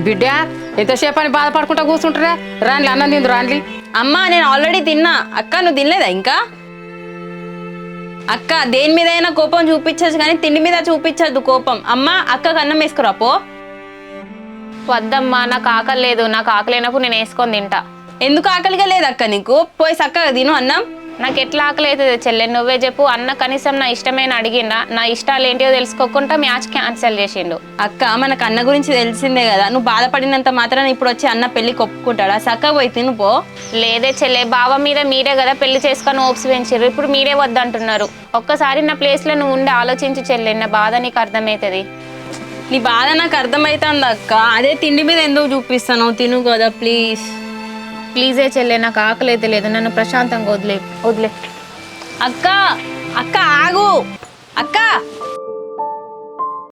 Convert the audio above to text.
బిడ్డ ఎంతసేపు అని బాధపడుకుంటా కూర్చుంటారా? రాండ్లి అన్నం తిందు రాండ్లి. అమ్మా నేను ఆల్రెడీ తిన్నా. అక్క నువ్వు తినలేదా ఇంకా? అక్క దేని మీద అయినా కోపం చూపించచ్చు కానీ తిండి మీద చూపించద్దు కోపం. అమ్మా అక్కకు అన్నం వేసుకురా పో. వద్దమ్మా నాకు ఆకలి లేదు. నాకు ఆకలి అయినప్పుడు నేను వేసుకొని తింటా. ఎందుకు ఆకలిగా లేదు అక్క నీకు? పోయి చక్కగా తిను అన్నం. నాకు ఎట్లా ఆకలి అవుతుంది చెల్లె? నువ్వే చెప్పు. అన్న కనీసం నా ఇష్టమైన అడిగిండా? నా ఇష్టాలు ఏంటియో తెలుసుకోకుండా మ్యాచ్ క్యాన్సిల్ చేసిండు. అక్క మనకు అన్న గురించి తెలిసిందే కదా. నువ్వు బాధపడినంత మాత్రాన ఇప్పుడు వచ్చి అన్న పెళ్లికి ఒప్పుకుంటాడా? చక్కగా పోయి తిను పో. లేదే చెల్లె, బావ మీద మీరే కదా పెళ్లి చేసుకొని ఓప్స్ పెంచారు. ఇప్పుడు మీరే వద్దంటున్నారు. ఒక్కసారి నా ప్లేస్లో నువ్వు ఉండి ఆలోచించి చెల్లె, నా బాధ నీకు అర్థమవుతుంది. నీ బాధ నాకు అర్థమవుతుంది అక్క. అదే తిండి మీద ఎందుకు చూపిస్తాను? తిను కదా ప్లీజ్. ప్లీజే చెల్లె, నాకు ఆకలి అయితే లేదు. నన్ను ప్రశాంతంగా వదిలే. అక్క అక్క ఆగు అక్క.